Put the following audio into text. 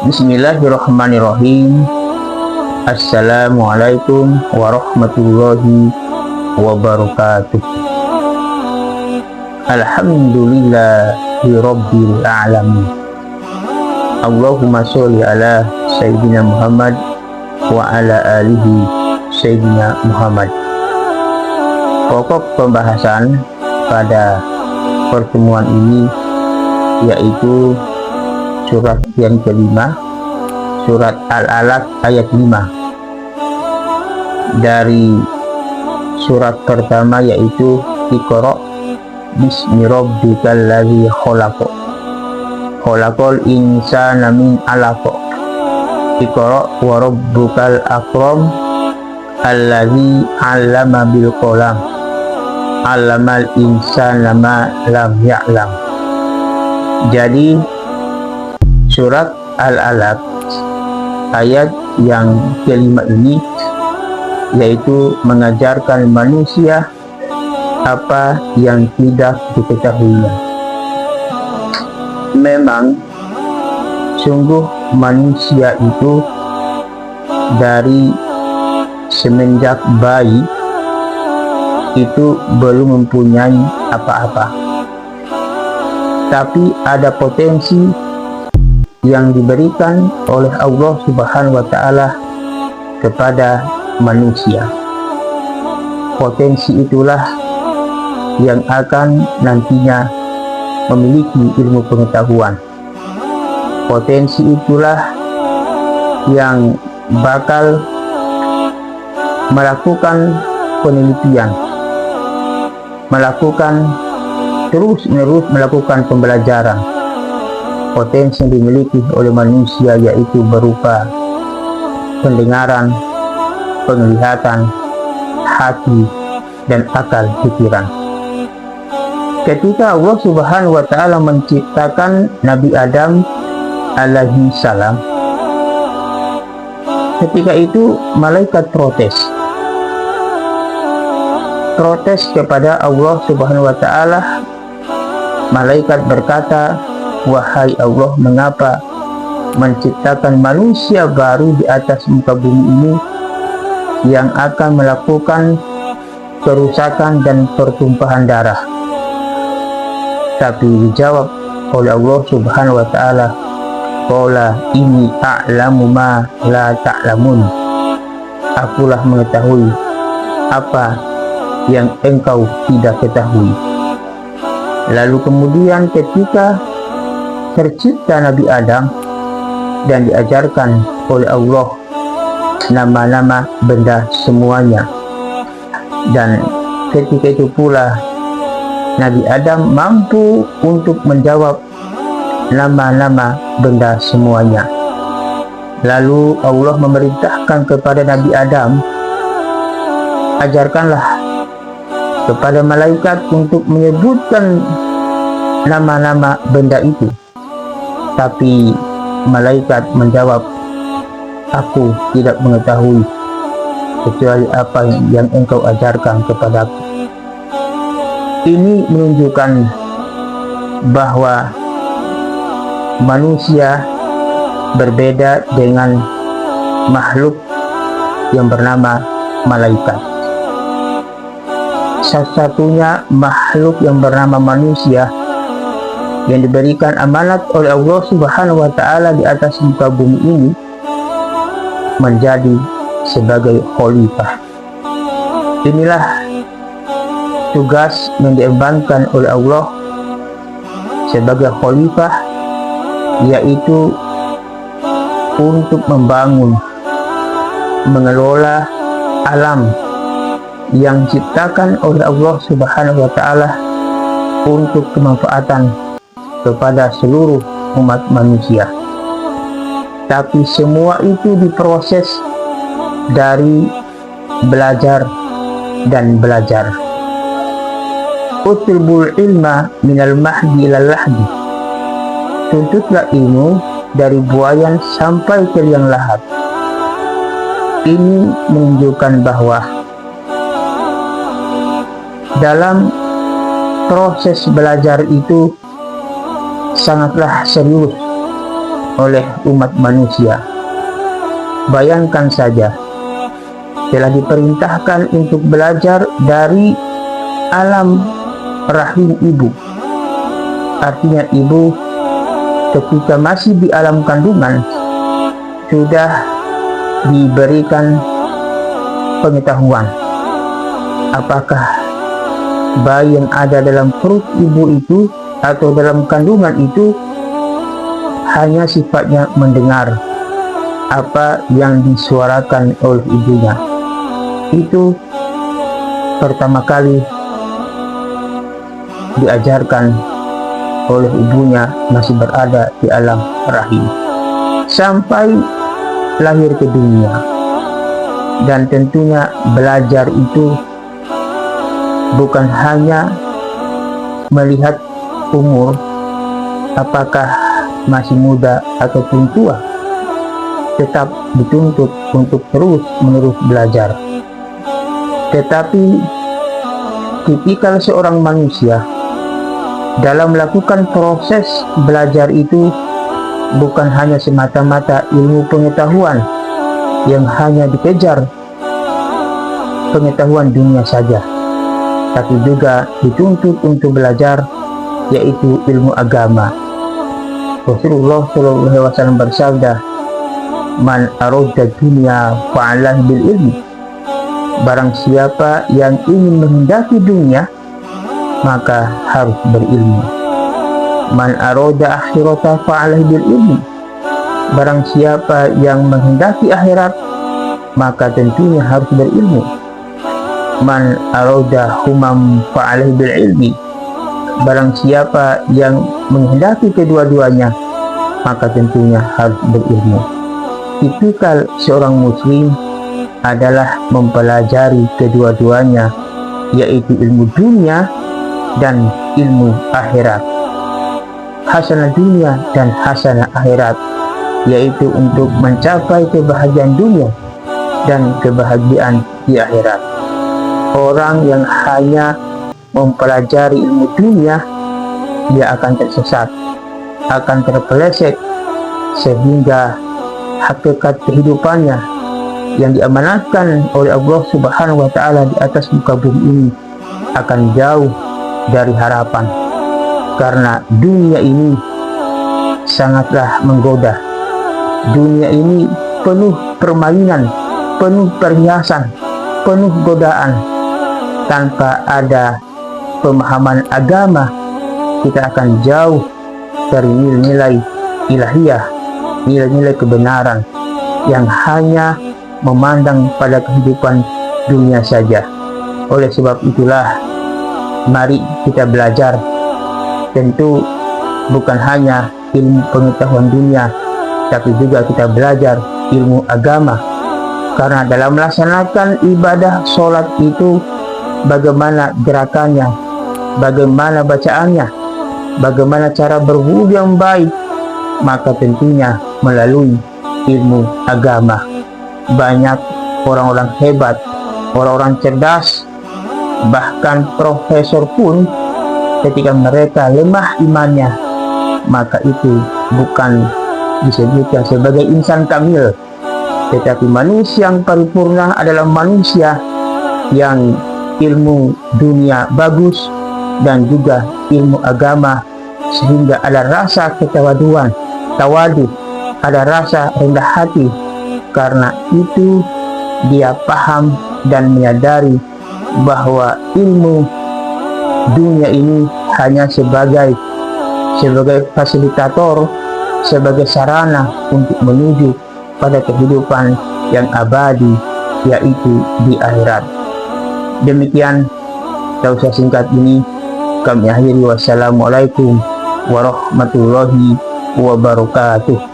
Bismillahirrahmanirrahim. Assalamualaikum warahmatullahi wabarakatuh. Alhamdulillahi rabbil alamin. Allahumma sholli ala Sayyidina Muhammad wa ala alihi Sayyidina Muhammad. Pokok pembahasan pada pertemuan ini yaitu surat yang kelima, surat Al-Alaq ayat 5. Dari surat pertama yaitu Iqra bismi rabbikal ladzi khalaq, khalaqal insana min 'alaq, Iqra wa rabbukal akram alladzi 'allama bil qalam, 'allamal insana ma lam ya'lam. Jadi surat Al-Alaq ayat yang kelima ini yaitu mengajarkan manusia apa yang tidak diketahuinya. Memang sungguh manusia itu dari semenjak bayi itu belum mempunyai apa-apa, tapi ada potensi yang diberikan oleh Allah Subhanahu wa Ta'ala kepada manusia. Potensi itulah yang akan nantinya memiliki ilmu pengetahuan. Potensi itulah yang bakal melakukan penelitian, terus-menerus melakukan pembelajaran. Potensi yang dimiliki oleh manusia yaitu berupa pendengaran, penglihatan, hati, dan akal pikiran. Ketika Allah Subhanahu wa Ta'ala menciptakan Nabi Adam alaihi salam, ketika itu malaikat protes kepada Allah Subhanahu wa Ta'ala. Malaikat berkata, "Wahai Allah, mengapa menciptakan manusia baru di atas muka bumi ini yang akan melakukan kerusakan dan pertumpahan darah?" Tapi dijawab oleh Allah Subhanahu wa Ta'ala, "Qala inni a'lamu ma la ta'lamun." Akulah mengetahui apa yang engkau tidak ketahui. Lalu kemudian ketika tercipta Nabi Adam dan diajarkan oleh Allah nama-nama benda semuanya, dan ketika itu pula Nabi Adam mampu untuk menjawab nama-nama benda semuanya. Lalu Allah memerintahkan kepada Nabi Adam, ajarkanlah kepada malaikat untuk menyebutkan nama-nama benda itu. Tapi malaikat menjawab, "Aku tidak mengetahui kecuali apa yang engkau ajarkan kepadaku." Ini menunjukkan bahwa manusia berbeda dengan makhluk yang bernama malaikat. Satu-satunya makhluk yang bernama manusia yang diberikan amanat oleh Allah Subhanahu wa Ta'ala di atas muka bumi ini menjadi sebagai khalifah. Inilah tugas yang diembankan oleh Allah sebagai khalifah, yaitu untuk membangun, mengelola alam yang diciptakan oleh Allah Subhanahu wa Ta'ala untuk kemanfaatan kepada seluruh umat manusia. Tapi semua itu diproses dari belajar dan belajar. Utlubul ilma minal mahdi ilal lahdi. Tuntutlah ilmu dari buayan sampai ke liang lahat. Ini menunjukkan bahwa dalam proses belajar itu sangatlah serius oleh umat manusia. Bayangkan saja, telah diperintahkan untuk belajar dari alam rahim ibu. Artinya ibu ketika masih di alam kandungan sudah diberikan pengetahuan apakah bayi yang ada dalam perut ibu itu atau dalam kandungan itu hanya sifatnya mendengar apa yang disuarakan oleh ibunya. Itu pertama kali diajarkan oleh ibunya masih berada di alam rahim sampai lahir ke dunia. Dan tentunya belajar itu bukan hanya melihat umur apakah masih muda ataupun tua, tetap dituntut untuk terus menerus belajar. Tetapi tipikal seorang manusia dalam melakukan proses belajar itu bukan hanya semata-mata ilmu pengetahuan yang hanya dikejar pengetahuan dunia saja, tapi juga dituntut untuk belajar yaitu ilmu agama. Rasulullah SAW bersabda, "Man aradda dunya fa'alah bil ilmi." Barang siapa yang ingin menghendaki dunia, maka harus berilmu. Man aradda akhirata fa'alah bil ilmi. Barang siapa yang menghendaki akhirat, maka tentunya harus berilmu. Man aradda humam fa'alah bil ilmi. Barang siapa yang menghendaki kedua-duanya, maka tentunya harus berilmu. Tipikal seorang muslim adalah mempelajari kedua-duanya, yaitu ilmu dunia dan ilmu akhirat. Hasanah dunia dan hasanah akhirat, yaitu untuk mencapai kebahagiaan dunia dan kebahagiaan di akhirat. Orang yang hanya mempelajari ilmu dunia, dia akan tersesat, akan terpeleset, sehingga hakikat kehidupannya yang diamanatkan oleh Allah Subhanahu wa Ta'ala di atas muka bumi ini akan jauh dari harapan, karena dunia ini sangatlah menggoda. Dunia ini penuh permainan, penuh perhiasan, penuh godaan. Tanpa ada pemahaman agama, kita akan jauh dari nilai-nilai ilahiyah, nilai-nilai kebenaran yang hanya memandang pada kehidupan dunia saja. Oleh sebab itulah, mari kita belajar. Tentu bukan hanya ilmu pengetahuan dunia, tapi juga kita belajar ilmu agama. Karena dalam melaksanakan ibadah sholat itu, bagaimana gerakannya, bagaimana bacaannya, bagaimana cara berwudu yang baik, maka tentunya melalui ilmu agama. Banyak orang-orang hebat, orang-orang cerdas, bahkan profesor pun ketika mereka lemah imannya, maka itu bukan disebutkan sebagai insan kamil. Tetapi manusia yang paripurna adalah manusia yang ilmu dunia bagus dan juga ilmu agama, sehingga ada rasa ketawaduan, tawadu, ada rasa rendah hati. Karena itu dia paham dan menyadari bahwa ilmu dunia ini hanya sebagai fasilitator, sebagai sarana untuk menuju pada kehidupan yang abadi, yaitu di akhirat. Demikian tausiah singkat ini kami akhiri. Wassalamualaikum warahmatullahi wabarakatuh.